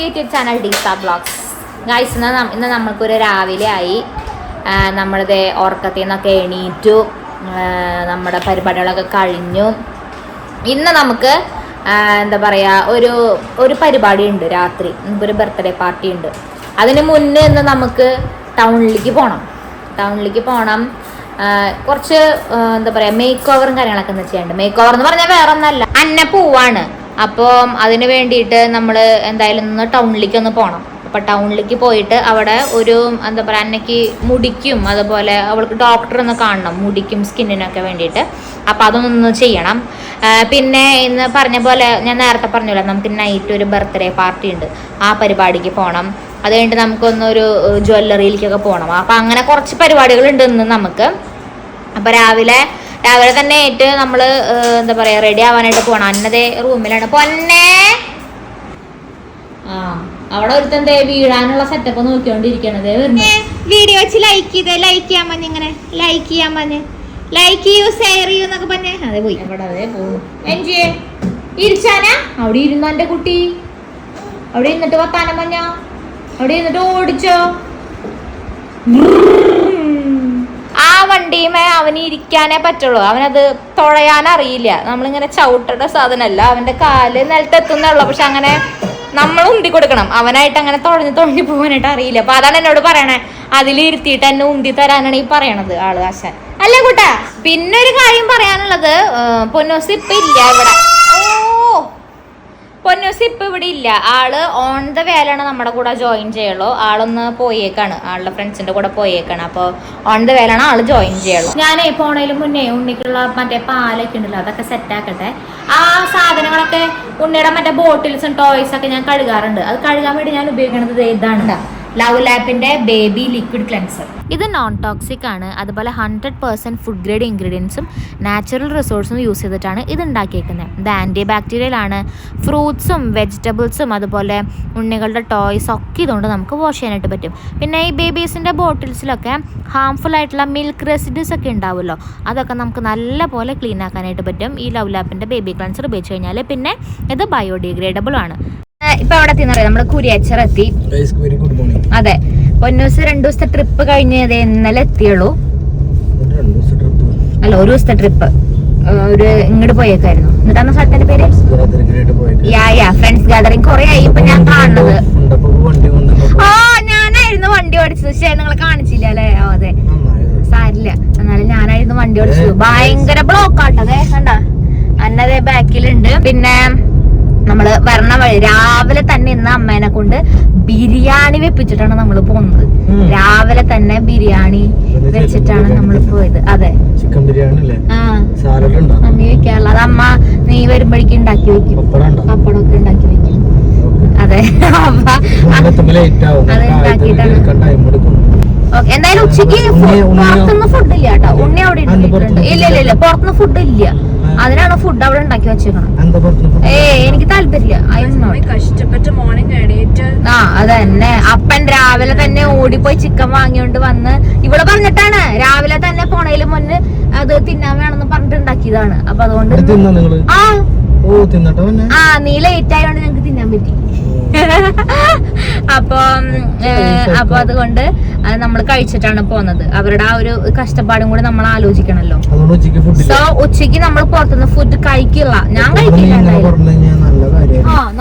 YouTube channel ഡീസ blogs. Guys, ഇന്ന് നമ്മൾക്കൊരു രാവിലെ ആയി. നമ്മളിത് ഉറക്കത്തിൽ നിന്നൊക്കെ എണീറ്റു, നമ്മുടെ പരിപാടികളൊക്കെ കഴിഞ്ഞു. ഇന്ന് നമുക്ക് എന്താ പറയുക, ഒരു പരിപാടി ഉണ്ട് രാത്രി. നമുക്കൊരു ബർത്ത്ഡേ പാർട്ടി ഉണ്ട്. അതിന് മുന്നേ ഇന്ന് നമുക്ക് ടൗണിലേക്ക് പോകണം. കുറച്ച് എന്താ പറയുക, മേക്ക് ഓവറും കാര്യങ്ങളൊക്കെ ഒന്ന് ചെയ്യാനുണ്ട്. മേക്ക് ഓവർ എന്ന് പറഞ്ഞാൽ വേറെ ഒന്നല്ല, അന്ന പൂവാണ്. അപ്പോൾ അതിന് വേണ്ടിയിട്ട് നമ്മൾ എന്തായാലും ഒന്ന് ടൗണിലേക്ക് ഒന്ന് പോകണം. അപ്പം ടൗണിലേക്ക് പോയിട്ട് അവിടെ ഒരു എന്താ പറയുക, അന്നയ്ക്ക് മുടിക്കും അതുപോലെ അവൾക്ക് ഡോക്ടറൊന്ന് കാണണം, മുടിക്കും സ്കിന്നിനൊക്കെ വേണ്ടിയിട്ട്. അപ്പോൾ അതൊന്ന് ചെയ്യണം. പിന്നെ ഇന്ന് പറഞ്ഞ പോലെ ഞാൻ നേരത്തെ പറഞ്ഞല്ലോ, നമുക്ക് നൈറ്റ് ഒരു ബർത്ത്ഡേ പാർട്ടി ഉണ്ട്. ആ പരിപാടിക്ക് പോകണം. അത് കഴിഞ്ഞിട്ട് നമുക്കൊന്നൊരു ജ്വല്ലറിയിലേക്കൊക്കെ പോകണം. അപ്പം അങ്ങനെ കുറച്ച് പരിപാടികളുണ്ട് ഇന്ന് നമുക്ക്. അപ്പം രാവിലെ തന്നെ ആയിട്ട് നമ്മൾ എന്താ പറയുക, റെഡി ആവാനായിട്ട് പോകണം. അന്നതേ റൂമിലാണ്. പൊന്നേ, അവിടെ ഒരുത്തന്തേ വീഴാനുള്ള സെറ്റപ്പ് നോക്കിക്കൊണ്ടിരിക്കണത്. വീഡിയോ വെച്ച് ലൈക്ക് ചെയ്യാൻ പറഞ്ഞ്, ഇങ്ങനെ ലൈക്ക് ചെയ്യാൻ പറഞ്ഞ്, ലൈക്ക് ചെയ്യൂ, ഷെയർ ചെയ്യൂ എന്നൊക്കെ പറഞ്ഞേ. അതെ പോയി, അവിടെ അതേ പോകും. എൻജിയെ ഇരിച്ചാനാ അവിടെ ഇരുന്നോ എൻ്റെ കുട്ടി? അവിടെ ഇരുന്നിട്ട് വർത്താനം പറഞ്ഞോ, അവിടെ ഇരുന്നിട്ട് ഓടിച്ചോ. ആ വണ്ടിയുമേ അവന് ഇരിക്കാനേ പറ്റുള്ളൂ, അവനത് തുഴയാനറിയില്ല. നമ്മളിങ്ങനെ ചവിട്ടേണ്ട സാധനമല്ല, അവൻ്റെ കാല് നിലത്തെത്തുന്നുള്ളൂ. പക്ഷെ അങ്ങനെ നമ്മൾ ഉന്തി കൊടുക്കണം. അവനായിട്ട് അങ്ങനെ തുഴഞ്ഞു പോകാനായിട്ട് അറിയില്ല. അപ്പൊ അതാണ് എന്നോട് പറയണേ, അതിലിരുത്തിയിട്ട് എന്നെ ഉന്തി തരാനാണ് ഈ പറയണത് ആള് ആശാൻ. അല്ലേ കൂട്ടാ? പിന്നെ ഒരു കാര്യം പറയാനുള്ളത്, പൊന്നൂസ് ഇപ്പൊ ഇല്ല ഇവിടെ. പൊന്നൂസ് ഇപ്പൊ ഇവിടെ ഇല്ല. ആള് ഓൺ ദ വേലാണ് നമ്മുടെ കൂടെ ജോയിൻ ചെയ്യുള്ളൂ. ആളൊന്ന് പോയേക്കാണ്, ആളുടെ ഫ്രണ്ട്സിന്റെ കൂടെ പോയേക്കാണ്. അപ്പോൾ ഓൺ ദ വേലാണ് ആള് ജോയിൻ ചെയ്യുള്ളൂ. ഞാനേ പോണേലും മുന്നേ ഉണ്ണിക്കുള്ള മറ്റേ പാലൊക്കെ ഉണ്ടല്ലോ, അതൊക്കെ സെറ്റ് ആക്കട്ടെ. ആ സാധനങ്ങളൊക്കെ, ഉണ്ണിയുടെ മറ്റേ ബോട്ടിൽസും ടോയ്സ് ഒക്കെ ഞാൻ കഴുകാറുണ്ട്. അത് കഴുകാൻ വേണ്ടി ഞാൻ ഉപയോഗിക്കുന്നത് ഇതാണ്, ലവ് ലാപ്പിന്റെ ബേബി ലിക്വിഡ് ക്ലെൻസർ. ഇത് നോൺ ടോക്സിക് ആണ്. അതുപോലെ 100% ഫുഡ് ഗ്രേഡ് ഇൻഗ്രീഡിയൻസും നാച്ചുറൽ റിസോഴ്സും യൂസ് ചെയ്തിട്ടാണ് ഇത് ഉണ്ടാക്കിയേക്കുന്നത്. ഇത് ആൻറ്റി ബാക്ടീരിയൽ ആണ്. ഫ്രൂട്ട്സും വെജിറ്റബിൾസും അതുപോലെ ഉണ്ണികളുടെ ടോയ്സ് ഒക്കെ ഇതുകൊണ്ട് നമുക്ക് വാഷ് ചെയ്യാനായിട്ട് പറ്റും. പിന്നെ ഈ ബേബീസിൻ്റെ ബോട്ടിൽസിലൊക്കെ ഹാംഫുൾ ആയിട്ടുള്ള മിൽക്ക് റെസിഡ്യൂസ് ഒക്കെ ഉണ്ടാവുമല്ലോ, അതൊക്കെ നമുക്ക് നല്ല പോലെ ക്ലീൻ ആക്കാനായിട്ട് പറ്റും ഈ ലവ് ലാപ്പിൻ്റെ ബേബി ക്ലെൻസർ ഉപയോഗിച്ച് കഴിഞ്ഞാൽ. പിന്നെ ഇത് ബയോഡിഗ്രേഡബിൾ ആണ്. ഇപ്പൊ അവിടെ എത്തിയെന്നറിയാം, നമ്മള് കുരിയച്ചർ എത്തി. അതെ, പൊന്നൂസ് 2 ദിവസത്തെ ട്രിപ്പ് കഴിഞ്ഞത് ഇന്നലെ എത്തിയുള്ളൂ. അല്ല, ഒരു ദിവസത്തെ ട്രിപ്പ് ഒരു ഇങ്ങോട്ട് പോയേക്കായിരുന്നു. എന്നിട്ടാണ് സ്ഥലത്തിന്റെ പേര് ഫ്രണ്ട്സ് ഗാദറിംഗ്. കുറെ ആയി ഇപ്പൊ ഞാൻ കാണുന്നത്. ഞാനായിരുന്നു വണ്ടി ഓടിച്ചത്. പക്ഷേ നിങ്ങളെ കാണിച്ചില്ല അല്ലേ? അതെ, സാരില്ല. എന്നാലും ഞാനായിരുന്നു വണ്ടി ഓടിച്ചത്. ഭയങ്കര ബ്ലോക്ക് ആട്ടതേ, കണ്ട അന്നതേ ബാക്കിലുണ്ട്. പിന്നെ നമ്മള് വരണ വഴി രാവിലെ തന്നെ ഇന്ന് അമ്മേനെ കൊണ്ട് ബിരിയാണി വെപ്പിച്ചിട്ടാണ് നമ്മൾ പോകുന്നത്. രാവിലെ തന്നെ ബിരിയാണി വെച്ചിട്ടാണ് നമ്മൾ പോയത്. അതെ, ചിക്കൻ ബിരിയാണി. അമ്മി വെക്കാനുള്ള അത് അമ്മ നീ വരുമ്പോഴേക്കും ഉണ്ടാക്കി വെക്കും, പപ്പടമൊക്കെ ഉണ്ടാക്കി വെക്കും. അതെ, അപ്പൊ അത് ഉണ്ടാക്കിയിട്ടാണ്. എന്തായാലും ഉച്ചക്ക് പുറത്തുനിന്ന് ഫുഡ് ഇല്ല കേട്ടോ. ഉണ്ണി അവിടെ ഇട്ടിട്ടുണ്ട്. ഇല്ല, പുറത്തുനിന്ന് ഫുഡ് ഇല്ല. അതിനാണ് ഫുഡ് അവിടെ ഉണ്ടാക്കി വെച്ചേക്കണം. എനിക്ക് താല്പര്യമില്ല. കഷ്ടപ്പെട്ട് മോർണിംഗ് എണീറ്റ് അതന്നെ. അപ്പൻ രാവിലെ തന്നെ ഓടിപ്പോയി ചിക്കൻ വാങ്ങിയോണ്ട് വന്ന് ഇവിടെ പറഞ്ഞിട്ടാണ് രാവിലെ തന്നെ പോണേലും മുന്നേ അത് തിന്നാൻ വേണമെന്ന് പറഞ്ഞിട്ട് ഉണ്ടാക്കിയതാണ്. അപ്പൊ അതുകൊണ്ട് നീ ലേറ്റ് ആയതുകൊണ്ട് ഞങ്ങക്ക് തിന്നാൻ പറ്റി. അപ്പൊ അതുകൊണ്ട് നമ്മൾ കഴിച്ചിട്ടാണ് പോന്നത്. അവരുടെ ആ ഒരു കഷ്ടപ്പാടും കൂടി നമ്മൾ ആലോചിക്കണല്ലോ. സോ ഉച്ചക്ക് നമ്മൾ പുറത്തുനിന്ന് ഫുഡ് കഴിക്കില്ല. ഞാൻ കഴിക്കില്ല.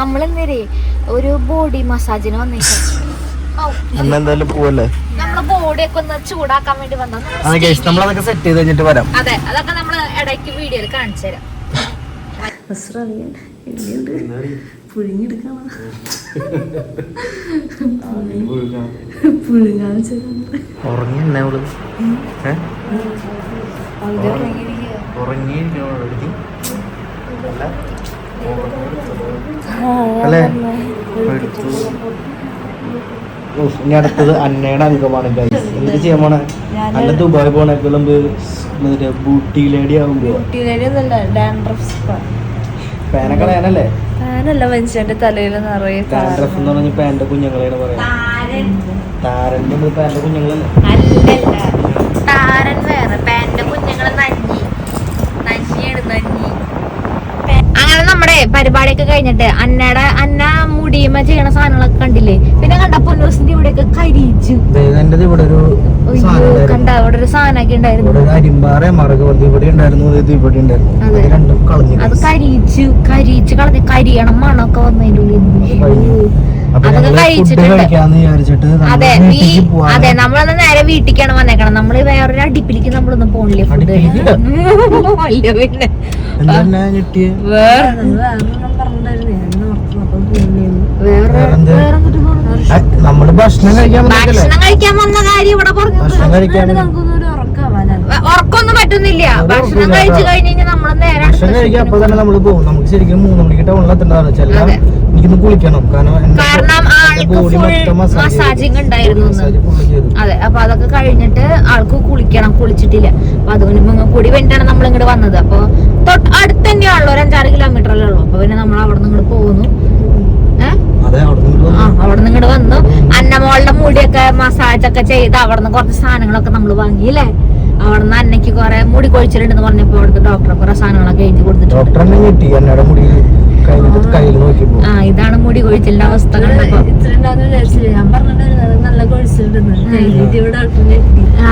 നമ്മളെന്നേരെ ഒരു ബോഡി മസാജിന് വന്നേക്കാം. നമ്മളെ ബോഡിയൊക്കെ ഒന്ന് ചൂടാക്കാൻ വേണ്ടി വന്നത്. അതെ, അതൊക്കെ നമ്മള് ഇടയ്ക്ക് വീഡിയോയിൽ കാണിച്ചു തരാം. പുഴുങ്ങിയെടുക്കണം. ഇനി അടുത്തത് അന്നയുടെ അംഗമാണ്. എന്ത് ചെയ്യാൻ പോണേ? നല്ല ദുബായ് പോണേക്കുള്ള ബൂട്ടി ലേഡി ആവുമ്പോ പേനക്കളയാനല്ലേ? ഫാനല്ല, മനുഷ്യന്റെ തലയിൽ നിറയെ ഡാൻഡ്രഫ് എന്ന് പറഞ്ഞ പാന്റെ കുഞ്ഞുങ്ങളെയാണ് പറയാ. താരന്റെ പാന്റെ കുഞ്ഞുങ്ങളല്ലേ? താരൻ വേറെ, പാന്റെ കുഞ്ഞുങ്ങള് നഞ്ഞിയാണ്. അങ്ങനെ നമ്മുടെ പരിപാടിയൊക്കെ കഴിഞ്ഞിട്ട് അന്ന മുടിയുമ അമ്മ ചെയ്യണ സാധനങ്ങളൊക്കെ കണ്ടില്ലേ. പിന്നെ കണ്ട പൊന്നൂസിന്റെ ഇവിടെയൊക്കെ കരിയിച്ചു. എന്റെ ഇവിടെ ഒരു കണ്ട അവിടെ ഒരു സാധനമൊക്കെ ഉണ്ടായിരുന്നു. അരിമ്പാറ മറക് ഇവിടെ ഉണ്ടായിരുന്നു, ഇവിടെ ഉണ്ടായിരുന്നു. അത് കരിയിച്ച് കളഞ്ഞ് കരിയണം മണമൊക്കെ വന്നതിന്റെ ഉള്ളിൽ അതൊക്കെ കഴിച്ചിട്ടുണ്ട്. അതെ നമ്മളൊന്ന് നേരെ വീട്ടിലേക്കാണ് വന്നേക്കണം. നമ്മള് വേറൊരു അടുപ്പിലേക്ക് നമ്മളൊന്നും പോണില്ലേ ഫുഡ് കഴിക്കാൻ. പിന്നെ നമ്മള് ഭക്ഷണം കഴിക്കാൻ വന്ന കാര്യം ഇവിടെ പറഞ്ഞു. ഉറക്കൊന്നും പറ്റുന്നില്ല. ഭക്ഷണം കഴിച്ചു കഴിഞ്ഞാൽ നമ്മള് നേരെ ഭക്ഷണം കഴിക്കാൻ അപ്പൊ തന്നെ നമ്മള് പോകും. നമുക്ക് ശരിക്കും 3 മണിക്ക് ടൗണിലെത്തേണ്ടതാണ്. ചില എനിക്കൊന്ന് കുളിക്കണം, കാരണം ആൾക്ക് ഫുൾ മസാജിങ് ഉണ്ടായിരുന്നു. അതെ, അപ്പൊ അതൊക്കെ കഴിഞ്ഞിട്ട് ആൾക്ക് കുളിക്കണം, കുളിച്ചിട്ടില്ല. അപ്പൊ അതുകൊണ്ട് കൂടി വേണ്ടിയിട്ടാണ് നമ്മൾ ഇങ്ങോട്ട് വന്നത്. അപ്പൊ അടുത്ത് തന്നെയാണല്ലോ, ഒരു 5-6 കിലോമീറ്ററല്ലേ ഉള്ളൂ. അപ്പൊ പിന്നെ നമ്മൾ അവിടെ നിന്ന് ഇങ്ങോട്ട് പോകുന്നു. അവിടെ നിന്ന് ഇങ്ങോട്ട് വന്നു. അന്നമോളുടെ മുടിയൊക്കെ മസാജൊക്കെ ചെയ്ത് അവിടെ നിന്ന് കുറച്ച് സാധനങ്ങളൊക്കെ നമ്മൾ വാങ്ങിയില്ലേ. അവിടെ നിന്ന് അന്നയ്ക്ക് കുറെ മുടി കൊഴിച്ചിട്ടുണ്ടെന്ന് പറഞ്ഞപ്പോ അവിടുത്തെ ഡോക്ടറെ കുറെ സാധനങ്ങളൊക്കെ എഴുതി കൊടുത്തിട്ടുണ്ട്. ഇതാണ് മുടി കൊഴിച്ചിലിന്റെ അവസ്ഥ കണ്ടപ്പോ.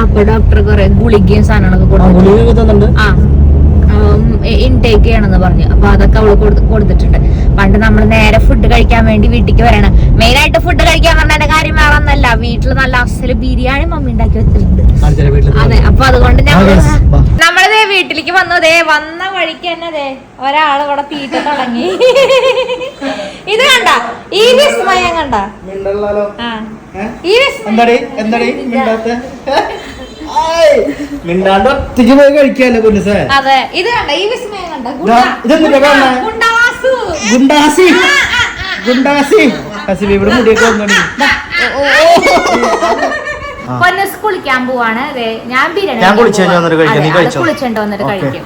അപ്പൊ ഡോക്ടർ കുറെ ഗുളികയും സാധനങ്ങളൊക്കെ കൊടുത്തു. ഇൻടേക്ക് ചെയ്യണമെന്ന് പറഞ്ഞു. അപ്പൊ അതൊക്കെ അവള് കൊടുത്തിട്ടുണ്ട്. പണ്ട് നമ്മൾ നേരെ ഫുഡ് കഴിക്കാൻ വേണ്ടി വീട്ടിലേക്ക് വരണം. മെയിൻ ആയിട്ട് ഫുഡ് കഴിക്കാൻ പറഞ്ഞതിന്റെ കാര്യം വേറെ ഒന്നല്ല, വീട്ടില് നല്ല അസല് ബിരിയാണി മമ്മി ഉണ്ടാക്കി വെച്ചിട്ടുണ്ട്. അതെ, അപ്പൊ അതുകൊണ്ട് നമ്മളിതേ വീട്ടിലേക്ക് വന്നതേ വന്ന വഴിക്ക് തന്നെ ഒരാള് ഇവിടെ തീറ്റ തുടങ്ങി. ഇത് കണ്ട ഈ വിസ്മയം കണ്ട മിണ്ടാണ്ട് ഒറ്റയ്ക്ക് പോയി കഴിക്കാല്ലോ പൊന്നുസേ. അതെ, ഇത് കണ്ട ഈ വിസ്മയം കണ്ട ഗുണ്ടാസി ഇവിടെ മുടിയൊക്കെ വന്നു. പൊന്നസ് കുളിക്കാൻ പോവാണ്. ഞാൻ ഞാൻ കുളിച്ചോണ്ട് വന്നിട്ട് കഴിക്കും.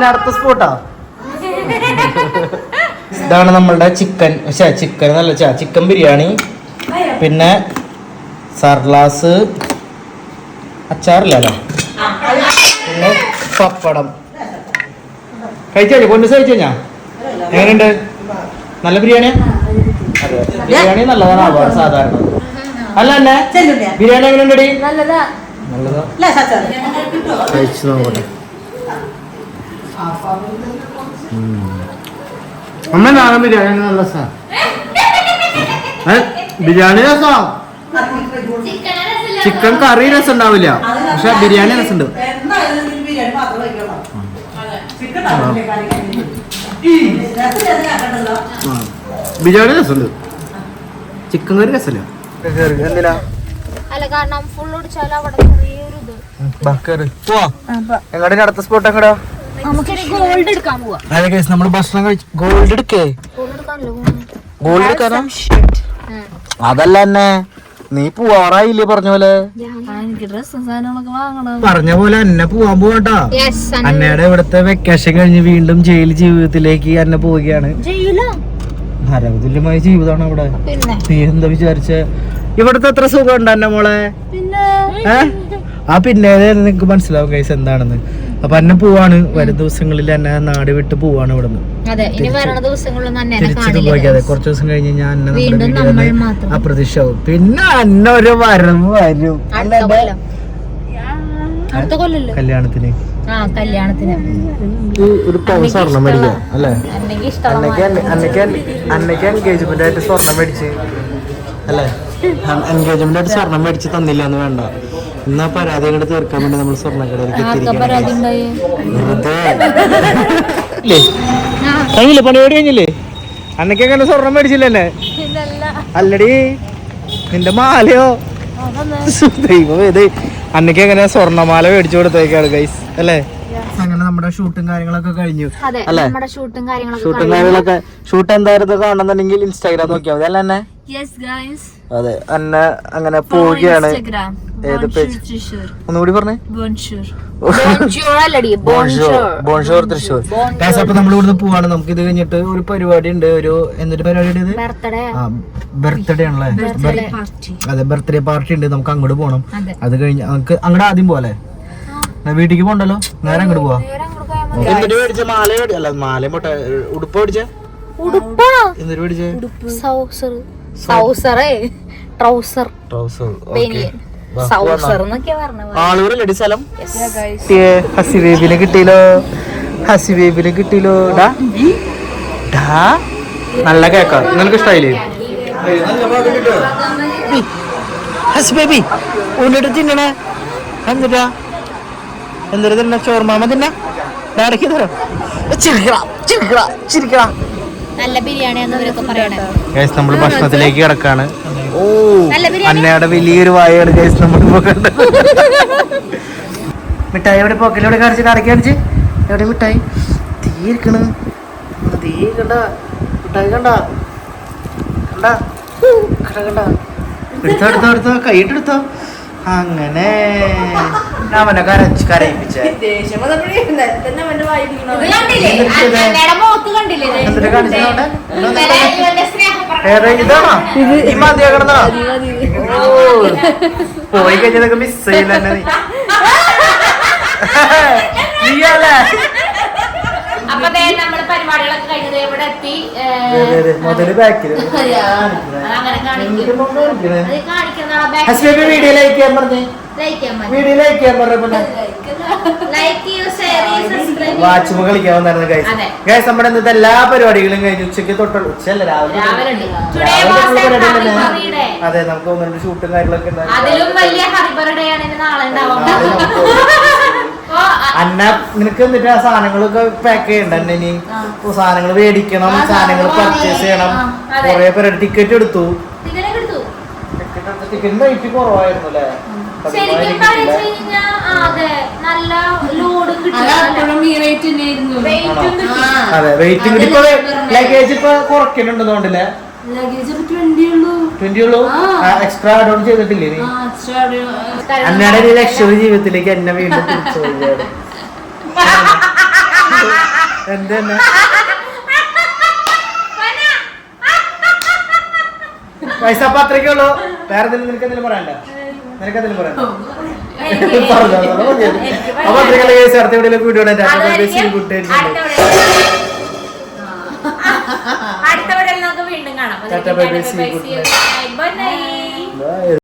അടുത്ത സ്പോട്ടാ. ഇതാണ് നമ്മളുടെ ചിക്കൻ നല്ല ചിക്കൻ ബിരിയാണി, പിന്നെ സർലാസ്, അച്ചാറില്ലല്ലോ, പിന്നെ പപ്പടം. കഴിച്ചോ പൊന്നസ് കഴിച്ചോ? ഞാൻ എങ്ങനെയുണ്ട്? നല്ല ബിരിയാണിയാ? അതെ, ബിരിയാണി നല്ലതാണ് സാധാരണ. അല്ല അല്ലേ ബിരിയാണി എങ്ങനെയുണ്ടടി? നല്ലതാ. കഴിച്ചു നോക്കട്ടെ. അമ്മ നാളെ ബിരിയാണി നല്ല രസാ. ബിരിയാണി രസാ. ചിക്കൻ കറി രസം ഉണ്ടാവില്ല, പക്ഷെ ബിരിയാണി രസമുണ്ട്. ബിരിയാണി രസമുണ്ട്, ചിക്കൻ കറി രസമില്ല. എന്തിനാ എങ്ങടെ അടുത്ത സ്പോട്ട് എങ്ങടാ? നമ്മള് ഭക്ഷണം കഴിച്ചു. ഗോൾഡ് എടുക്കേ? ഗോൾഡ് എടുക്കാനാ? അതല്ല തന്നെ നീ പോവാറായില്ലേ? പറഞ്ഞ പോലെ എന്നെ പോവാൻ പോവാട്ടാ. അന്നയുടെ ഇവിടുത്തെ വെക്കേഷൻ കഴിഞ്ഞ് വീണ്ടും ജയിൽ ജീവിതത്തിലേക്ക് എന്നെ പോവുകയാണ്. നരകതുല്യമായ ജീവിതമാണ് അവിടെ. നീ എന്താ വിചാരിച്ച ഇവിടുത്തെ എത്ര സുഖം ഉണ്ട് എന്നെ മോളെ? പിന്നെ നിങ്ങക്ക് മനസ്സിലാവും കൈസ് എന്താണെന്ന്. അപ്പൊ എന്നെ പോവാണ്. വരും ദിവസങ്ങളിൽ എന്നെ നാട് വിട്ട് പോവാണ് ഇവിടുന്ന്. തിരിച്ചിട്ട് പോയിക്കാതെ കുറച്ച് ദിവസം കഴിഞ്ഞ് ഞാൻ അപ്രതീക്ഷയാവും. പിന്നെ അന്ന ഒരു വരവ് വരും കല്യാണത്തിന്. ഒരു സ്വർണം മേടിക്കാം അല്ലേ? അന്നയ്ക്ക് എൻഗേജ്മെന്റ് ആയിട്ട് സ്വർണം മേടിച്ച് അല്ലേ? എൻഗേജ്മെന്റ് ആയിട്ട് സ്വർണം മേടിച്ച് തന്നില്ല എന്ന് വേണ്ട. എന്നാ പരാതി അങ്ങോട്ട് തീർക്കാൻ വേണ്ടി നമ്മൾ സ്വർണ്ണക്കടയിലേക്ക് കഴിഞ്ഞില്ലേ? പണിയോടി കഴിഞ്ഞില്ലേ? അന്നയ്ക്ക് അങ്ങനെ സ്വർണം മേടിച്ചില്ലല്ലേ? അല്ലടി നിന്റെ മാലയോ? അന്നയ്ക്ക് എങ്ങനെ സ്വർണ്ണമാല മേടിച്ചു കൊടുത്തേക്കാണ് ഗൈസ് അല്ലേ? അങ്ങനെ നമ്മുടെ ഷൂട്ടും കാര്യങ്ങളൊക്കെ കഴിഞ്ഞു അല്ലേ? ഷൂട്ടും കാര്യങ്ങളൊക്കെ ഷൂട്ട് എന്തായിരുന്നു കാണുന്നുണ്ടെങ്കിൽ ഇൻസ്റ്റാഗ്രാം നോക്കിയാൽ മതി അല്ലേ എന്നെ? അതെ, അന്ന അങ്ങനെ പോവുകയാണ്. ഏത് പേജ് ഒന്നുകൂടി പറഞ്ഞേ? ബോൺഷോർ തൃശ്ശൂർ. അപ്പൊ നമ്മൾ ഇവിടുന്ന് പോവാണ്. നമുക്ക് ഇത് കഴിഞ്ഞിട്ട് ഒരു പരിപാടി ഉണ്ട്. ഒരു എന്തൊരു പരിപാടി ഉണ്ട്? ബർത്ത്ഡേ ആണല്ലേ? അതെ, ബർത്ത്ഡേ പാർട്ടി ഉണ്ട്. നമുക്ക് അങ്ങോട്ട് പോകണം. അത് കഴിഞ്ഞ് നമുക്ക് അങ്ങോട്ട് ആദ്യം പോലെ വീട്ടിലേക്ക് പോകണ്ടല്ലോ, നേരെ അങ്ങോട്ട് പോവാ. എന്തൊരു മേടിച്ച? മാല അല്ല, മാല ഉടുപ്പ് മേടിച്ച? ഉടുപ്പാ എന്തൊരു പിടിച്ചേ സൗസർ സൗസറേ ട്രൗസർ ബനിയൻ സൗസർ എന്നൊക്കെയാ പറഞ്ഞത്. ആളുകളല്ലേ സ്ഥലം. ഹസിബേബിനെ കിട്ടിയല്ലോ, ഹസിബേബിനെ കിട്ടിയല്ലോ. നല്ല കേക്കാ, നിനക്ക് ഇഷ്ടായില്ലേ ഹസിബേബി? ഉണ്ടിട്ട് തിന്നണേ എന്നിട്ടാ എന്തൊരു തിന്ന ചോർമാമ തിന്ന ഇടയ്ക്ക് തരാം. ചിരിക്കടാ. നല്ല ബിരിയാണിയാന്ന് അവരൊക്കെ പറയണേ. നമ്മൾ ഭക്ഷണത്തിലേക്ക് കിടക്കാണ്. ഓ അന്നയുടെ വലിയൊരു വായാണ് ഗൈസ് നമ്മളിപ്പോ കണ്ടത്. മിഠായി എവിടെ പോക്കലോടെ കാണിച്ച് അടക്കി കാണിച്ച് എവിടെ മിഠായി തീർക്കണ് തീ കണ്ട മിഠായി കണ്ട കണ്ട കണ്ട എടുത്തോ കൈയിട്ടെടുത്തോ. അങ്ങനെ അവനെ കരയിപ്പിച്ച ഇതാണോ ഈ മതിയാ കിടന്നോ? പോയി കഴിഞ്ഞതൊക്കെ മിസ് ചെയ്യില്ല നീയല്ലേ. അപ്പൊ നമ്മള് പരിപാടികളൊക്കെ കഴിഞ്ഞത് ഇവിടെ എത്തി. മുതല് ബാക്കില് അങ്ങനെ വീഡിയോ ലൈക്ക് ചെയ്യാൻ പറഞ്ഞേ, വീഡിയോ ലൈക്ക് ചെയ്യാൻ പറഞ്ഞ വാച്ച് കളിക്കാൻ വന്നായിരുന്നു ഗൈസ്. നമ്മുടെ ഇന്നത്തെ എല്ലാ പരിപാടികളും കഴിഞ്ഞു. ഉച്ചക്ക് തൊട്ട് ഉച്ചയല്ല രാവിലെ. അതെ നമുക്ക് ഒന്നുണ്ട് ഷൂട്ടും കാര്യങ്ങളൊക്കെ അന്ന നിനക്ക് എന്നിട്ട് ആ സാധനങ്ങളൊക്കെ പാക്ക് ചെയ്യണ്ട. ഇനി സാധനങ്ങൾ മേടിക്കണം, സാധനങ്ങൾ പർച്ചേസ് ചെയ്യണം. കൊറേ പേര് ടിക്കറ്റ് എടുത്തു. ടിക്കറ്റ് റേറ്റ് കുറവായിരുന്നു അല്ലേ? അതെ വെയിറ്റിംഗ് ഇപ്പൊ ലഗേജ് ഇപ്പൊ കുറയ്ക്കുന്നുണ്ടെന്നോണ്ടല്ലേ? 20 ഉള്ളൂ. എക്സ്ട്രാ ആഡ് ഓൺ ചെയ്തിട്ടില്ലേ നീ? അന്നയുടെ ഒരു ലക്ഷറി ജീവിതത്തിലേക്ക് എന്നെ വീണ്ടും തിരിച്ചു പോവുകയാണ്. എന്തെന്നെ പൈസ അപ്പൊ അത്രയ്ക്കേ ഉള്ളൂ. വേറെ എന്തെങ്കിലും നിനക്ക് എന്തെങ്കിലും പറയണ്ട? നിനക്കെന്തെങ്കിലും പറയണ്ട? അപ്പൊ അത്രയ്ക്കുള്ള കേസ് അടുത്ത വീഡിയോയിലേക്ക് വീഡിയോ അടുത്ത വീഡിയോയിൽ നമുക്ക് വീണ്ടും കാണാം.